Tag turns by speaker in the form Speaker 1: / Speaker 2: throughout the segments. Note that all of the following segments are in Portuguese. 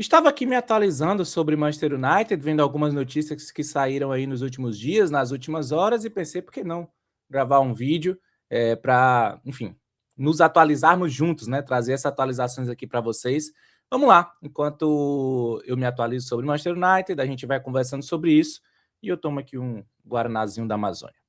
Speaker 1: Estava aqui me atualizando sobre Manchester United, vendo algumas notícias que saíram aí nos últimos dias, nas últimas horas, e pensei, por que não gravar um vídeo para, enfim, nos atualizarmos juntos, né? Trazer essas atualizações aqui para vocês. Vamos lá, enquanto eu me atualizo sobre Manchester United, a gente vai conversando sobre isso, e eu tomo aqui um guaranazinho da Amazônia.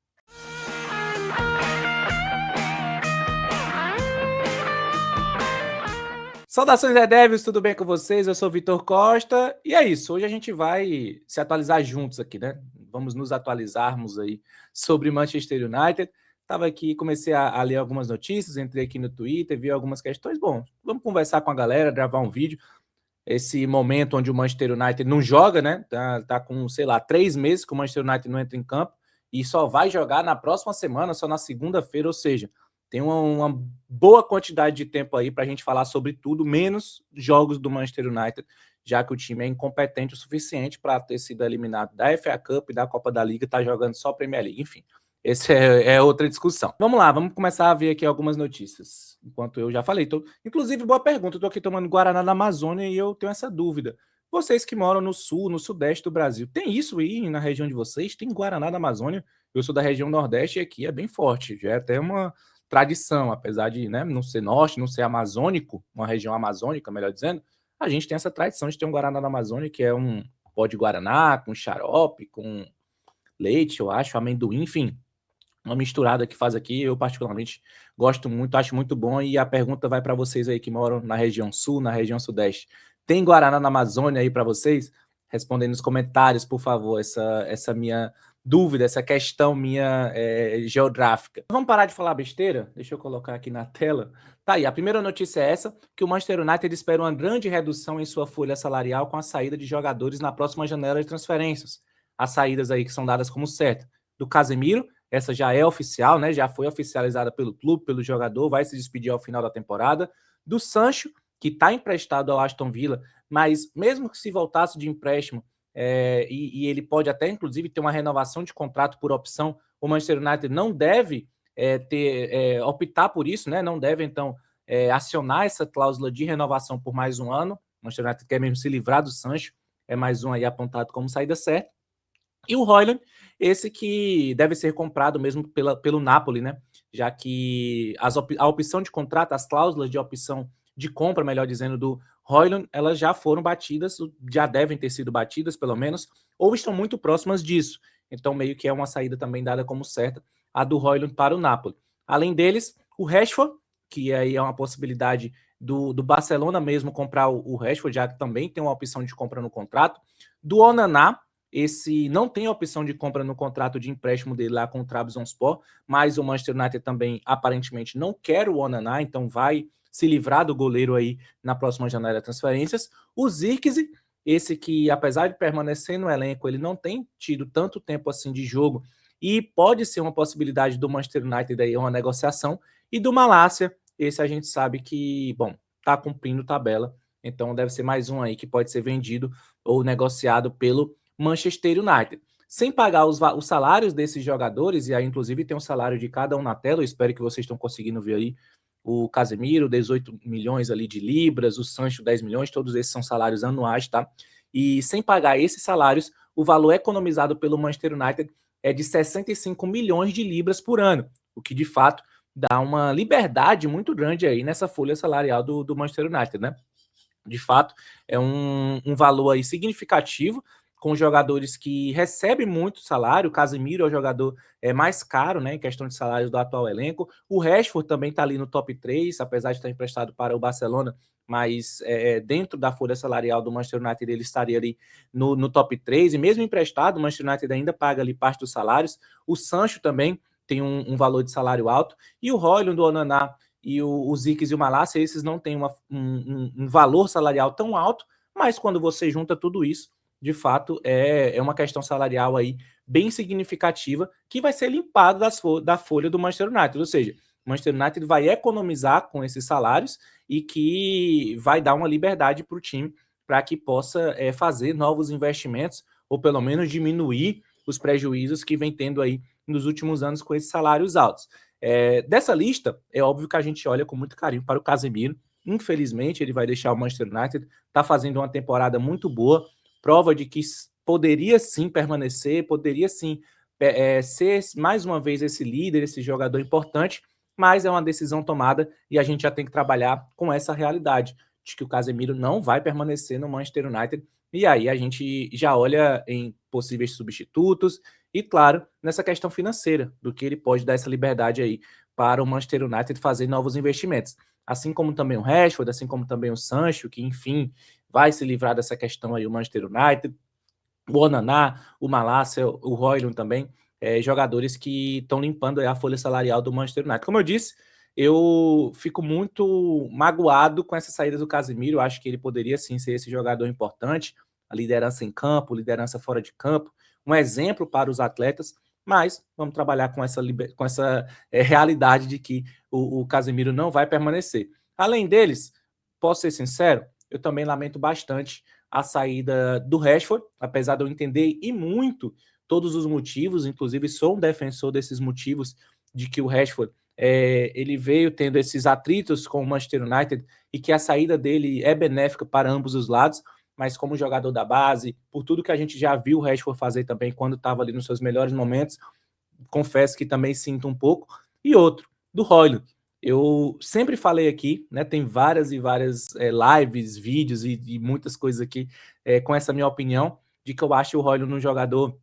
Speaker 1: Saudações, Redevs, tudo bem com vocês? Eu sou o Vitor Costa e é isso. Hoje a gente vai se atualizar juntos aqui, né? Vamos nos atualizarmos aí sobre Manchester United. Estava aqui, comecei a ler algumas notícias, entrei aqui no Twitter, vi algumas questões. Bom, vamos conversar com a galera, gravar um vídeo. Esse momento onde o Manchester United não joga, né? Tá com, sei lá, 3 meses que o Manchester United não entra em campo e só vai jogar na próxima semana, só na segunda-feira, ou seja, tem uma boa quantidade de tempo aí para a gente falar sobre tudo, menos jogos do Manchester United, já que o time é incompetente o suficiente para ter sido eliminado da FA Cup e da Copa da Liga, tá jogando só Premier League, enfim. Essa é outra discussão. Vamos lá, vamos começar a ver aqui algumas notícias. Enquanto eu já falei. Inclusive, boa pergunta. Eu tô aqui tomando Guaraná da Amazônia e eu tenho essa dúvida. Vocês que moram no sul, no sudeste do Brasil, tem isso aí na região de vocês? Tem Guaraná da Amazônia? Eu sou da região nordeste e aqui é bem forte. Já é até uma tradição, apesar de, né, não ser norte, não ser amazônico, uma região amazônica, melhor dizendo, a gente tem essa tradição de ter um Guaraná da Amazônia, que é um pó de Guaraná, com xarope, com leite, eu acho, amendoim, enfim, uma misturada que faz aqui, eu particularmente gosto muito, acho muito bom, e a pergunta vai para vocês aí que moram na região sul, na região sudeste. Tem Guaraná na Amazônia aí para vocês? Respondem nos comentários, por favor, essa minha dúvida, essa questão minha geográfica. Vamos parar de falar besteira? Deixa eu colocar aqui na tela. Tá aí, a primeira notícia é essa, que o Manchester United espera uma grande redução em sua folha salarial com a saída de jogadores na próxima janela de transferências. As saídas aí que são dadas como certa. Do Casemiro, essa já é oficial, né? Já foi oficializada pelo clube, pelo jogador, vai se despedir ao final da temporada. Do Sancho, que está emprestado ao Aston Villa, mas mesmo que se voltasse de empréstimo, e ele pode até, inclusive, ter uma renovação de contrato por opção, o Manchester United não deve optar por isso, né? Não deve, então, acionar essa cláusula de renovação por mais um ano. O Manchester United quer mesmo se livrar do Sancho, é mais um aí apontado como saída certa. E o Højlund, esse que deve ser comprado mesmo pelo Napoli, né? Já que a opção de contrato, as cláusulas de opção de compra, melhor dizendo, do Højlund, elas já foram batidas, já devem ter sido batidas, pelo menos, ou estão muito próximas disso. Então, meio que é uma saída também dada como certa, a do Højlund para o Napoli. Além deles, o Rashford, que aí é uma possibilidade do Barcelona mesmo comprar o Rashford, já que também tem uma opção de compra no contrato. Do Onaná, esse não tem a opção de compra no contrato de empréstimo dele lá com o Trabzonspor, mas o Manchester United também aparentemente não quer o Onaná, então vai se livrar do goleiro aí na próxima janela de transferências. O Zirkzee, esse que apesar de permanecer no elenco, ele não tem tido tanto tempo assim de jogo e pode ser uma possibilidade do Manchester United aí uma negociação. E do Malásia, esse a gente sabe que, bom, tá cumprindo tabela, então deve ser mais um aí que pode ser vendido ou negociado pelo Manchester United. Sem pagar os salários desses jogadores, e aí inclusive tem o salário de cada um na tela, eu espero que vocês estão conseguindo ver aí, o Casemiro, 18 milhões ali de libras, o Sancho, 10 milhões, todos esses são salários anuais, tá? E sem pagar esses salários, o valor economizado pelo Manchester United é de 65 milhões de libras por ano, o que de fato dá uma liberdade muito grande aí nessa folha salarial do Manchester United, né? De fato, é um valor aí significativo, com jogadores que recebem muito salário. O Casemiro é o jogador mais caro, né, em questão de salários do atual elenco. O Rashford também está ali no top 3, apesar de estar emprestado para o Barcelona, mas dentro da folha salarial do Manchester United ele estaria ali no top 3, e mesmo emprestado, o Manchester United ainda paga ali parte dos salários. O Sancho também tem um valor de salário alto, e o Højlund, o Onaná e o Zirkzee e o Malásia, esses não têm um valor salarial tão alto, mas quando você junta tudo isso, de fato, é uma questão salarial aí bem significativa que vai ser limpada da folha do Manchester United. Ou seja, o Manchester United vai economizar com esses salários e que vai dar uma liberdade para o time para que possa fazer novos investimentos ou pelo menos diminuir os prejuízos que vem tendo aí nos últimos anos com esses salários altos. Dessa lista, é óbvio que a gente olha com muito carinho para o Casemiro, infelizmente, ele vai deixar o Manchester United. Está fazendo uma temporada muito boa, prova de que poderia sim permanecer, poderia sim ser mais uma vez esse líder, esse jogador importante, mas é uma decisão tomada e a gente já tem que trabalhar com essa realidade de que o Casemiro não vai permanecer no Manchester United. E aí a gente já olha em possíveis substitutos e, claro, nessa questão financeira, do que ele pode dar essa liberdade aí para o Manchester United fazer novos investimentos. Assim como também o Rashford, assim como também o Sancho, que, enfim, vai se livrar dessa questão aí o Manchester United, o Onaná, o Malásia, o Højlund também, jogadores que estão limpando a folha salarial do Manchester United. Como eu disse, eu fico muito magoado com essa saída do Casemiro. Eu acho que ele poderia sim ser esse jogador importante, a liderança em campo, liderança fora de campo, um exemplo para os atletas, mas vamos trabalhar com essa realidade de que o Casemiro não vai permanecer. Além deles, posso ser sincero, eu também lamento bastante a saída do Rashford, apesar de eu entender e muito todos os motivos, inclusive sou um defensor desses motivos de que o Rashford ele veio tendo esses atritos com o Manchester United e que a saída dele é benéfica para ambos os lados, mas como jogador da base, por tudo que a gente já viu o Rashford fazer também quando estava ali nos seus melhores momentos, confesso que também sinto um pouco. E outro, do Højlund. Eu sempre falei aqui, né? Tem várias e várias lives, vídeos e muitas coisas aqui com essa minha opinião, de que eu acho o Højlund um jogador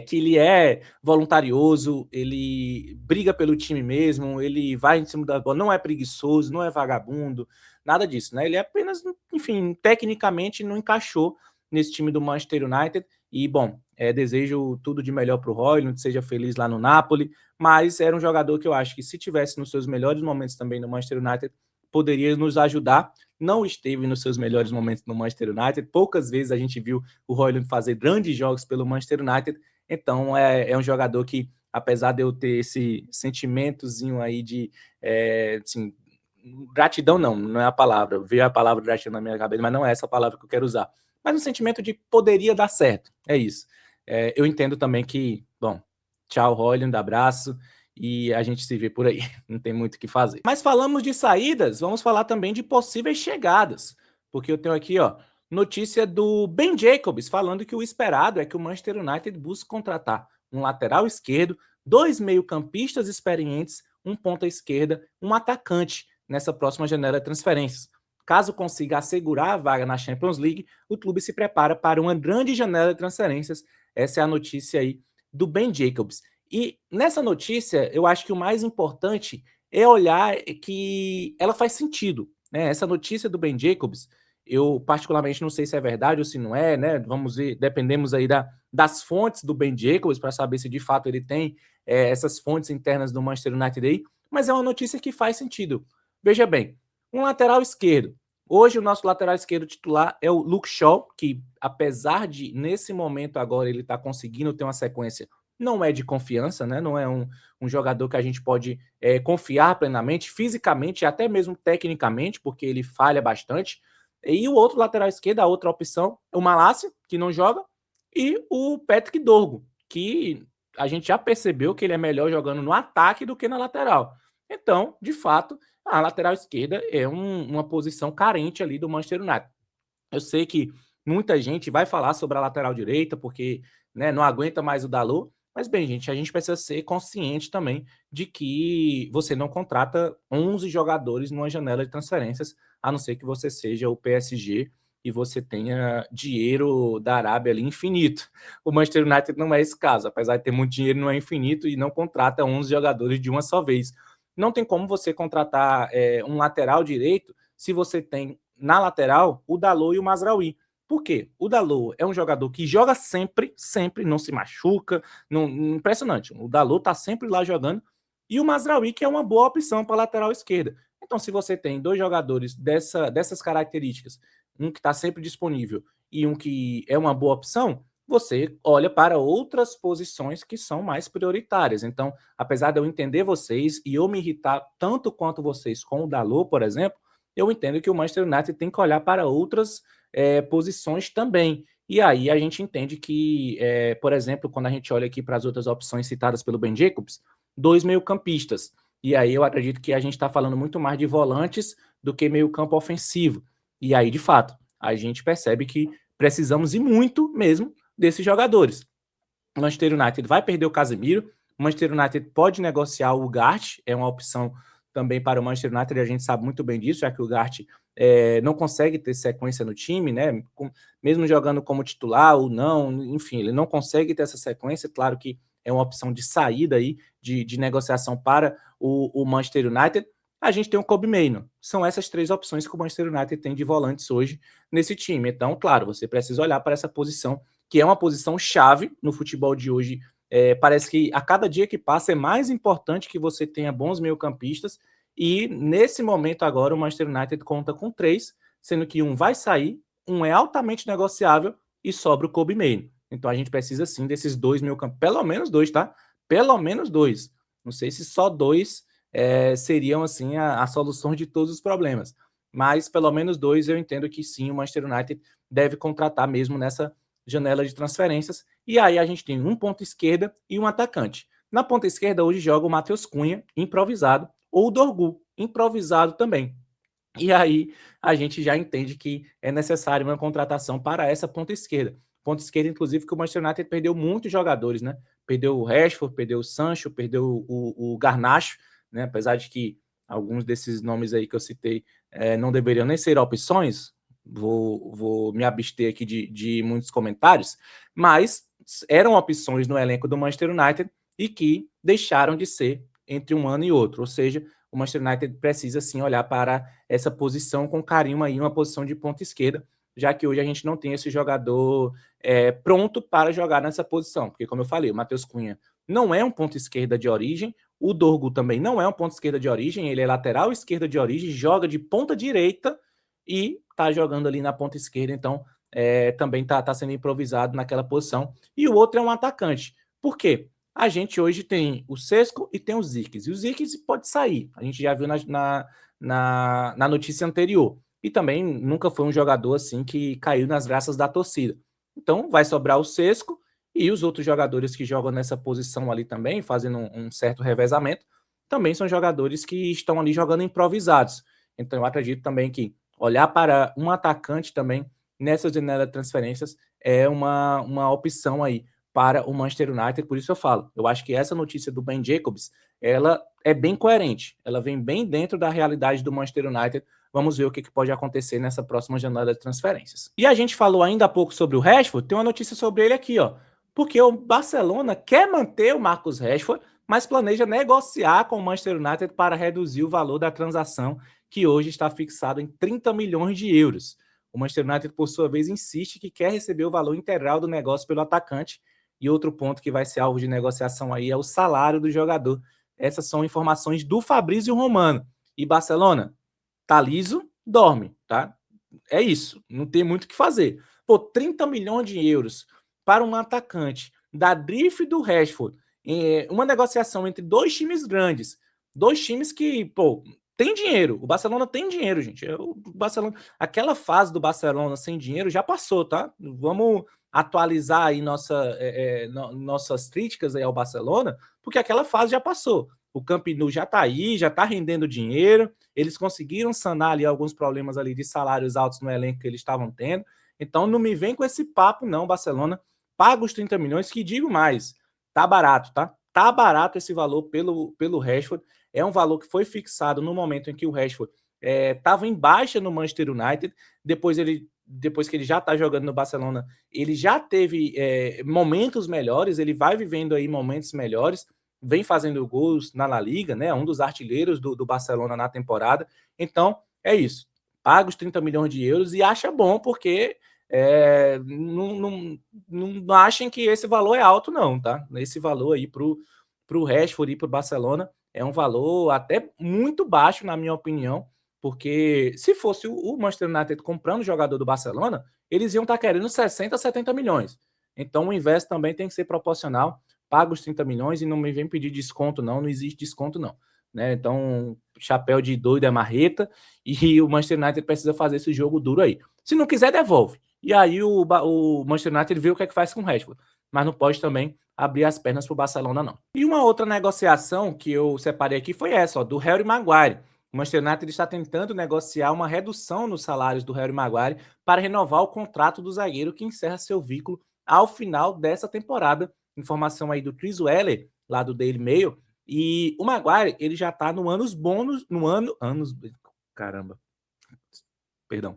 Speaker 1: que ele é voluntarioso, ele briga pelo time mesmo, ele vai em cima da bola, não é preguiçoso, não é vagabundo, nada disso, né? Ele é apenas, enfim, tecnicamente não encaixou nesse time do Manchester United e, bom, desejo tudo de melhor para o Højlund, seja feliz lá no Napoli, mas era um jogador que eu acho que se tivesse nos seus melhores momentos também no Manchester United, poderia nos ajudar. Não esteve nos seus melhores momentos no Manchester United, poucas vezes a gente viu o Højlund fazer grandes jogos pelo Manchester United, então é um jogador que, apesar de eu ter esse sentimentozinho aí de, assim, gratidão não é a palavra, veio a palavra gratidão na minha cabeça, mas não é essa a palavra que eu quero usar, mas um sentimento de poderia dar certo, é isso. Eu entendo também que, bom, tchau Højlund, abraço, e a gente se vê por aí, não tem muito o que fazer. Mas falamos de saídas, vamos falar também de possíveis chegadas, porque eu tenho aqui, ó, notícia do Ben Jacobs falando que o esperado é que o Manchester United busque contratar um lateral esquerdo, 2 meio-campistas experientes, um ponta esquerda, um atacante nessa próxima janela de transferências. Caso consiga assegurar a vaga na Champions League, o clube se prepara para uma grande janela de transferências. Essa é a notícia aí do Ben Jacobs. E nessa notícia, eu acho que o mais importante é olhar que ela faz sentido, né? Essa notícia do Ben Jacobs, eu particularmente não sei se é verdade ou se não é, né? Vamos ver, dependemos aí das fontes do Ben Jacobs para saber se de fato ele tem essas fontes internas do Manchester United aí, mas é uma notícia que faz sentido. Veja bem, um lateral esquerdo. Hoje o nosso lateral esquerdo titular é o Luke Shaw, que apesar de nesse momento agora ele está conseguindo ter uma sequência, não é de confiança, né? Não é um jogador que a gente pode confiar plenamente, fisicamente e até mesmo tecnicamente, porque ele falha bastante. E o outro lateral esquerdo, a outra opção, o Malásia, que não joga, e o Patrick Dorgo, que a gente já percebeu que ele é melhor jogando no ataque do que na lateral. Então, de fato, a lateral esquerda é uma posição carente ali do Manchester United. Eu sei que muita gente vai falar sobre a lateral direita, porque né, não aguenta mais o Dalot, mas bem, gente, a gente precisa ser consciente também de que você não contrata 11 jogadores numa janela de transferências, a não ser que você seja o PSG e você tenha dinheiro da Arábia ali infinito. O Manchester United não é esse caso, apesar de ter muito dinheiro, não é infinito e não contrata 11 jogadores de uma só vez. Não tem como você contratar um lateral direito se você tem na lateral o Dalot e o Mazraoui. Por quê? O Dalot é um jogador que joga sempre, não se machuca, impressionante. O Dalot tá sempre lá jogando e o Mazraoui que é uma boa opção para lateral esquerda. Então, se você tem dois jogadores dessas características, um que está sempre disponível e um que é uma boa opção, você olha para outras posições que são mais prioritárias. Então, apesar de eu entender vocês e eu me irritar tanto quanto vocês com o Dalot, por exemplo, eu entendo que o Manchester United tem que olhar para outras posições também. E aí a gente entende que, por exemplo, quando a gente olha aqui para as outras opções citadas pelo Ben Jacobs, 2 meio-campistas. E aí eu acredito que a gente está falando muito mais de volantes do que meio campo ofensivo. E aí, de fato, a gente percebe que precisamos e muito mesmo desses jogadores. O Manchester United vai perder o Casemiro, o Manchester United pode negociar o Ugarte, é uma opção também para o Manchester United, e a gente sabe muito bem disso, já que o Ugarte não consegue ter sequência no time, né? Mesmo jogando como titular ou não, enfim, ele não consegue ter essa sequência. Claro que é uma opção de saída aí, de negociação para o Manchester United. A gente tem o Kobbie Mainoo. São essas três opções que o Manchester United tem de volantes hoje nesse time. Então, claro, você precisa olhar para essa posição, que é uma posição chave no futebol de hoje. Parece que a cada dia que passa é mais importante que você tenha bons meio-campistas, e nesse momento agora o Manchester United conta com 3, sendo que um vai sair, um é altamente negociável e sobra o Kobbie Mainoo. Então a gente precisa sim desses 2 meio-campistas, pelo menos 2, tá? Pelo menos 2. Não sei se só 2 seriam assim a solução de todos os problemas, mas pelo menos 2 eu entendo que sim, o Manchester United deve contratar mesmo nessa janela de transferências. E aí a gente tem um ponta esquerda e um atacante. Na ponta esquerda hoje joga o Matheus Cunha, improvisado, ou o Dorgu, improvisado também. E aí a gente já entende que é necessário uma contratação para essa ponta esquerda. Ponta esquerda, inclusive, que o Manchester United perdeu muitos jogadores, né? Perdeu o Rashford, perdeu o Sancho, perdeu o Garnacho, né? Apesar de que alguns desses nomes aí que eu citei não deveriam nem ser opções, vou me abster aqui de muitos comentários, mas eram opções no elenco do Manchester United e que deixaram de ser entre um ano e outro. Ou seja, o Manchester United precisa sim olhar para essa posição com carinho aí, uma posição de ponta esquerda, já que hoje a gente não tem esse jogador pronto para jogar nessa posição. Porque, como eu falei, o Matheus Cunha não é um ponta esquerda de origem, o Dorgu também não é um ponta esquerda de origem, ele é lateral esquerda de origem, joga de ponta direita e tá jogando ali na ponta esquerda, então também tá sendo improvisado naquela posição. E o outro é um atacante. Por quê? A gente hoje tem o Sesco e tem o Zirkzee. E o Zirkzee pode sair, a gente já viu na notícia anterior. E também nunca foi um jogador assim que caiu nas graças da torcida. Então vai sobrar o Sesco e os outros jogadores que jogam nessa posição ali também, fazendo um certo revezamento, também são jogadores que estão ali jogando improvisados. Então eu acredito também que olhar para um atacante também nessa janela de transferências é uma opção aí para o Manchester United. Por isso eu falo, eu acho que essa notícia do Ben Jacobs, ela é bem coerente, ela vem bem dentro da realidade do Manchester United. Vamos ver o que pode acontecer nessa próxima janela de transferências. E a gente falou ainda há pouco sobre o Rashford, tem uma notícia sobre ele aqui, ó, porque o Barcelona quer manter o Marcus Rashford, mas planeja negociar com o Manchester United para reduzir o valor da transação, que hoje está fixado em 30 milhões de euros. O Manchester United, por sua vez, insiste que quer receber o valor integral do negócio pelo atacante. E outro ponto que vai ser alvo de negociação aí é o salário do jogador. Essas são informações do Fabrício Romano. E Barcelona, tá liso, dorme, tá? É isso, não tem muito o que fazer. Pô, 30 milhões de euros para um atacante da drift do Rashford, uma negociação entre 2 times grandes, 2 times que, pô, tem dinheiro. O Barcelona tem dinheiro, gente. O Barcelona, aquela fase do Barcelona sem dinheiro já passou, tá? Vamos atualizar aí nossas críticas aí ao Barcelona, porque aquela fase já passou. O Camp Nou já tá aí, já tá rendendo dinheiro. Eles conseguiram sanar ali alguns problemas ali de salários altos no elenco que eles estavam tendo. Então não me vem com esse papo não, Barcelona. Paga os 30 milhões, que digo mais, tá barato, tá? Tá barato esse valor pelo Rashford. É um valor que foi fixado no momento em que o Rashford estava em baixa no Manchester United. Depois que ele já está jogando no Barcelona, ele já teve momentos melhores, ele vai vivendo aí momentos melhores, vem fazendo gols na La Liga, né? Um dos artilheiros do Barcelona na temporada. Então, é isso. Paga os 30 milhões de euros e acha bom, porque não achem que esse valor é alto, não, tá? Esse valor aí pro Rashford e pro Barcelona é um valor até muito baixo, na minha opinião, porque se fosse o Manchester United comprando o jogador do Barcelona, eles iam estar querendo 60, 70 milhões. Então o inverso também tem que ser proporcional, paga os 30 milhões e não me vem pedir desconto não existe desconto não. Né? Então, chapéu de doido é marreta e o Manchester United precisa fazer esse jogo duro aí. Se não quiser, devolve. E aí o Manchester United vê o que é que faz com o Rashford. Mas não pode também abrir as pernas para o Barcelona, não. E uma outra negociação que eu separei aqui foi essa, ó, do Harry Maguire. O Manchester United está tentando negociar uma redução nos salários do Harry Maguire para renovar o contrato do zagueiro que encerra seu vínculo ao final dessa temporada. Informação aí do Chris Weller, lá do Daily Mail. E o Maguire, ele já está no anos bônus, perdão.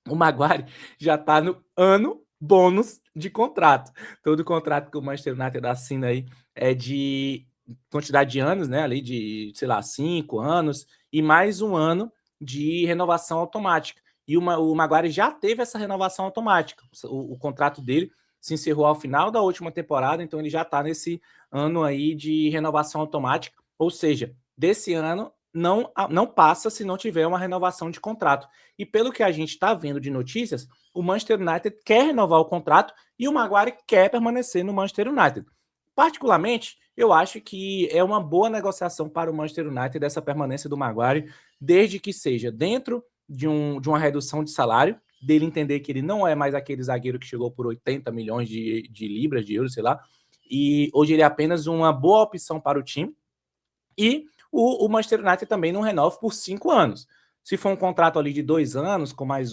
Speaker 1: O Maguire já está no ano bônus de contrato. Todo contrato que o Manchester United assina aí é de quantidade de anos, né? Ali de, sei lá, 5 anos e mais um ano de renovação automática. E o Maguire já teve essa renovação automática. O contrato dele se encerrou ao final da última temporada, então ele já está nesse ano aí de renovação automática. Ou seja, desse ano não passa se não tiver uma renovação de contrato. E pelo que a gente está vendo de notícias, o Manchester United quer renovar o contrato e o Maguire quer permanecer no Manchester United. Particularmente, eu acho que é uma boa negociação para o Manchester United essa permanência do Maguire, desde que seja dentro de uma redução de salário, dele entender que ele não é mais aquele zagueiro que chegou por 80 milhões de libras, de euros, sei lá, e hoje ele é apenas uma boa opção para o time. E o Manchester United também não renova por 5 anos. Se for um contrato ali de 2 anos, com mais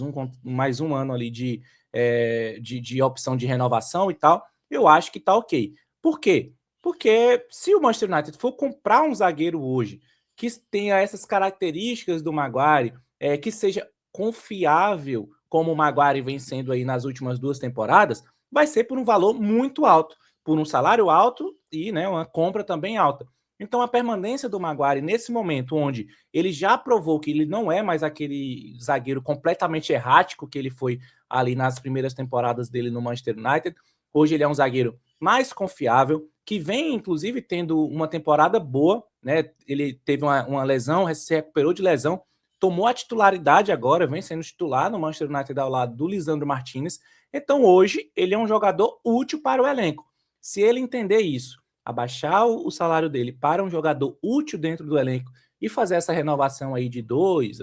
Speaker 1: um ano ali de opção de renovação e tal, eu acho que tá ok. Por quê? Porque se o Manchester United for comprar um zagueiro hoje que tenha essas características do Maguire, que seja confiável, como o Maguire vem sendo aí nas últimas 2 temporadas, vai ser por um valor muito alto, por um salário alto e, né, uma compra também alta. Então, a permanência do Maguire nesse momento, onde ele já provou que ele não é mais aquele zagueiro completamente errático que ele foi ali nas primeiras temporadas dele no Manchester United, hoje ele é um zagueiro mais confiável, que vem, inclusive, tendo uma temporada boa, né? Ele teve uma lesão, se recuperou de lesão, tomou a titularidade agora, vem sendo titular no Manchester United ao lado do Lisandro Martinez. Então, hoje, ele é um jogador útil para o elenco. Se ele entender isso, abaixar o salário dele para um jogador útil dentro do elenco e fazer essa renovação aí de 2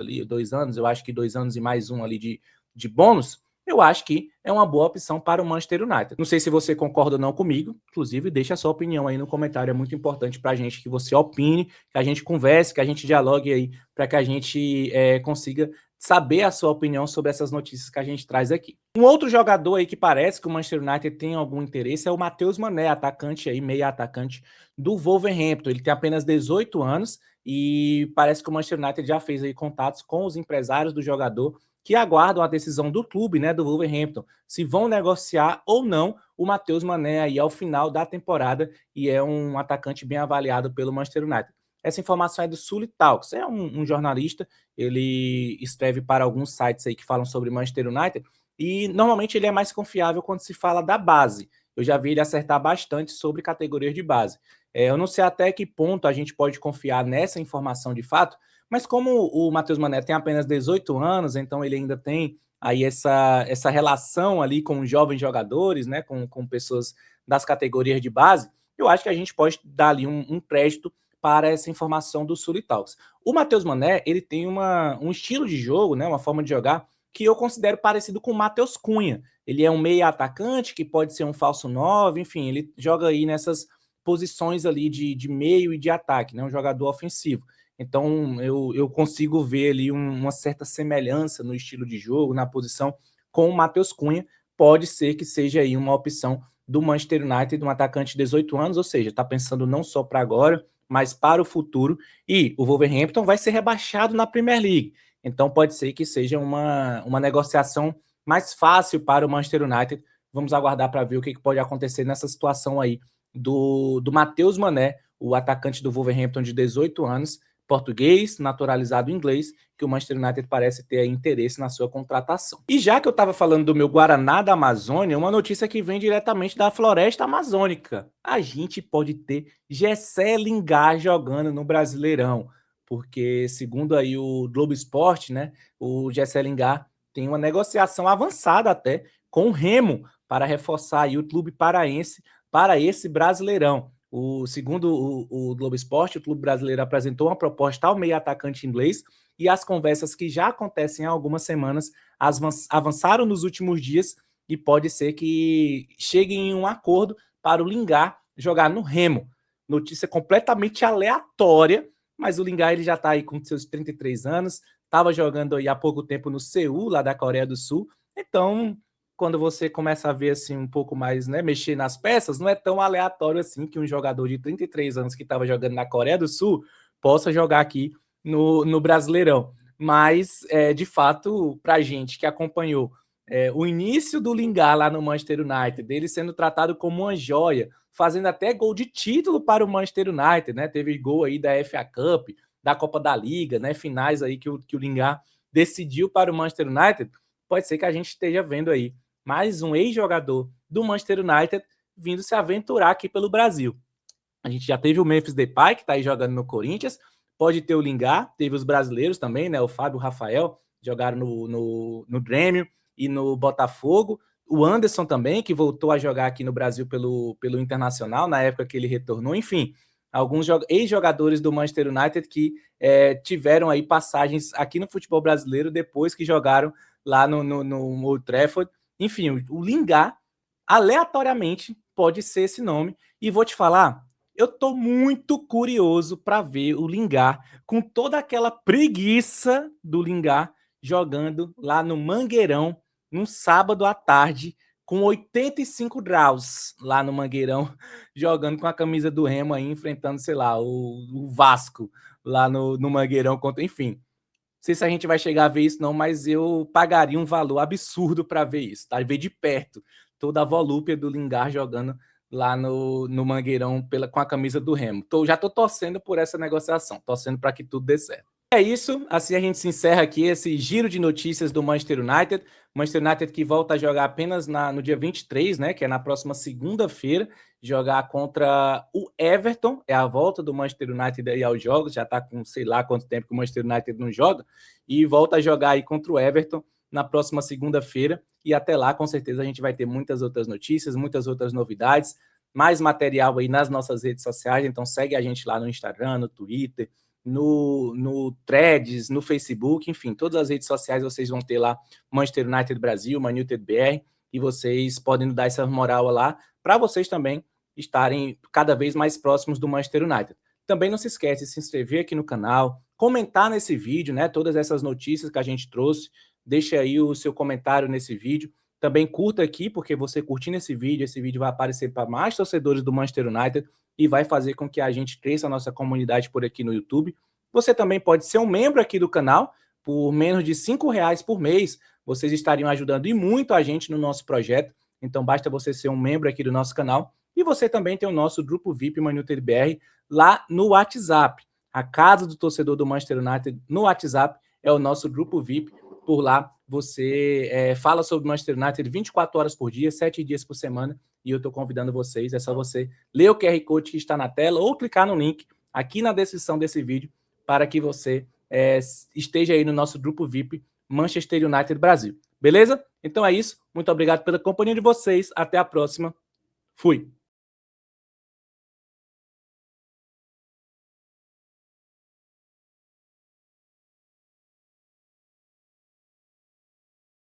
Speaker 1: anos, eu acho que 2 anos e mais um ali de bônus, eu acho que é uma boa opção para o Manchester United. Não sei se você concorda ou não comigo, inclusive deixa a sua opinião aí no comentário, é muito importante para a gente que você opine, que a gente converse, que a gente dialogue aí, para que a gente consiga saber a sua opinião sobre essas notícias que a gente traz aqui. Um outro jogador aí que parece que o Manchester United tem algum interesse é o Matheus Mané, atacante aí, meia atacante do Wolverhampton. Ele tem apenas 18 anos e parece que o Manchester United já fez aí contatos com os empresários do jogador que aguardam a decisão do clube, né, do Wolverhampton, se vão negociar ou não o Matheus Mané aí ao final da temporada, e é um atacante bem avaliado pelo Manchester United. Essa informação é do Sully Talks, é um jornalista, ele escreve para alguns sites aí que falam sobre Manchester United, e normalmente ele é mais confiável quando se fala da base. Eu já vi ele acertar bastante sobre categorias de base. Eu não sei até que ponto a gente pode confiar nessa informação de fato, mas como o Matheus Mané tem apenas 18 anos, então ele ainda tem aí essa relação ali com jovens jogadores, né, com pessoas das categorias de base, eu acho que a gente pode dar ali um crédito para essa informação do Sully Talks. O Matheus Mané, ele tem um estilo de jogo, né, uma forma de jogar que eu considero parecido com o Matheus Cunha. Ele é um meia atacante, que pode ser um falso 9, enfim, ele joga aí nessas posições ali de meio e de ataque, né, um jogador ofensivo. Então, eu consigo ver ali uma certa semelhança no estilo de jogo, na posição com o Matheus Cunha. Pode ser que seja aí uma opção do Manchester United, um atacante de 18 anos, ou seja, está pensando não só para agora, mas para o futuro. E o Wolverhampton vai ser rebaixado na Premier League. Então, pode ser que seja uma negociação mais fácil para o Manchester United. Vamos aguardar para ver o que pode acontecer nessa situação aí do Matheus Mané, o atacante do Wolverhampton de 18 anos, português, naturalizado inglês, que o Manchester United parece ter interesse na sua contratação. E já que eu estava falando do meu Guaraná da Amazônia, uma notícia que vem diretamente da floresta amazônica. A gente pode ter Jessé Lingard jogando no Brasileirão, porque segundo aí o Globo Esporte, né, o Jessé Lingard tem uma negociação avançada até com o Remo para reforçar aí o clube paraense para esse Brasileirão. Segundo o Globo Esporte, o clube brasileiro apresentou uma proposta ao meio atacante inglês e as conversas que já acontecem há algumas semanas avançaram nos últimos dias e pode ser que cheguem em um acordo para o Lingard jogar no Remo. Notícia completamente aleatória, mas o Lingard ele já está aí com seus 33 anos, estava jogando aí há pouco tempo no Seul, lá da Coreia do Sul, então quando você começa a ver assim um pouco mais, né, mexer nas peças, não é tão aleatório assim que um jogador de 33 anos que estava jogando na Coreia do Sul possa jogar aqui no Brasileirão. Mas, de fato, para a gente que acompanhou o início do Lingard lá no Manchester United, dele sendo tratado como uma joia, fazendo até gol de título para o Manchester United, né? Teve gol aí da FA Cup, da Copa da Liga, né? Finais aí que o Lingard decidiu para o Manchester United. Pode ser que a gente esteja vendo aí mais um ex-jogador do Manchester United vindo se aventurar aqui pelo Brasil. A gente já teve o Memphis Depay, que está aí jogando no Corinthians, pode ter o Lingard, teve os brasileiros também, né? O Fábio, o Rafael, jogaram no Grêmio e no Botafogo. O Anderson também, que voltou a jogar aqui no Brasil pelo Internacional, na época que ele retornou. Enfim, alguns ex-jogadores do Manchester United que tiveram aí passagens aqui no futebol brasileiro depois que jogaram lá no Old Trafford. Enfim, o Lingard, aleatoriamente, pode ser esse nome. E vou te falar, eu tô muito curioso para ver o Lingard com toda aquela preguiça do Lingard jogando lá no Mangueirão num sábado à tarde com 85 graus lá no Mangueirão, jogando com a camisa do Remo aí, enfrentando, sei lá, o Vasco lá no Mangueirão contra, enfim. Não sei se a gente vai chegar a ver isso não, mas eu pagaria um valor absurdo para ver isso, tá? Ver de perto toda a volúpia do Lingard jogando lá no Mangueirão com a camisa do Remo. Já tô torcendo por essa negociação, torcendo para que tudo dê certo. É isso, assim a gente se encerra aqui esse giro de notícias do Manchester United. Manchester United que volta a jogar apenas no dia 23, né, que é na próxima segunda-feira, jogar contra o Everton. É a volta do Manchester United aí aos jogos, já está com sei lá quanto tempo que o Manchester United não joga, e volta a jogar aí contra o Everton na próxima segunda-feira, e até lá com certeza a gente vai ter muitas outras notícias, muitas outras novidades, mais material aí nas nossas redes sociais, então segue a gente lá no Instagram, no Twitter, no Threads, no Facebook, enfim, todas as redes sociais vocês vão ter lá Manchester United Brasil, Man United BR, e vocês podem nos dar essa moral lá, para vocês também estarem cada vez mais próximos do Manchester United. Também não se esquece de se inscrever aqui no canal, comentar nesse vídeo, né, todas essas notícias que a gente trouxe, deixe aí o seu comentário nesse vídeo, também curta aqui, porque você curtindo esse vídeo vai aparecer para mais torcedores do Manchester United e vai fazer com que a gente cresça a nossa comunidade por aqui no YouTube. Você também pode ser um membro aqui do canal, por menos de R$5 por mês, vocês estariam ajudando e muito a gente no nosso projeto, então basta você ser um membro aqui do nosso canal, e você também tem o nosso grupo VIP Man United BR lá no WhatsApp, a casa do torcedor do Manchester United no WhatsApp é o nosso grupo VIP. Por lá você fala sobre o Manchester United 24 horas por dia, 7 dias por semana, e eu estou convidando vocês, é só você ler o QR Code que está na tela ou clicar no link aqui na descrição desse vídeo para que você esteja aí no nosso grupo VIP Manchester United Brasil. Beleza? Então é isso. Muito obrigado pela companhia de vocês. Até a próxima. Fui.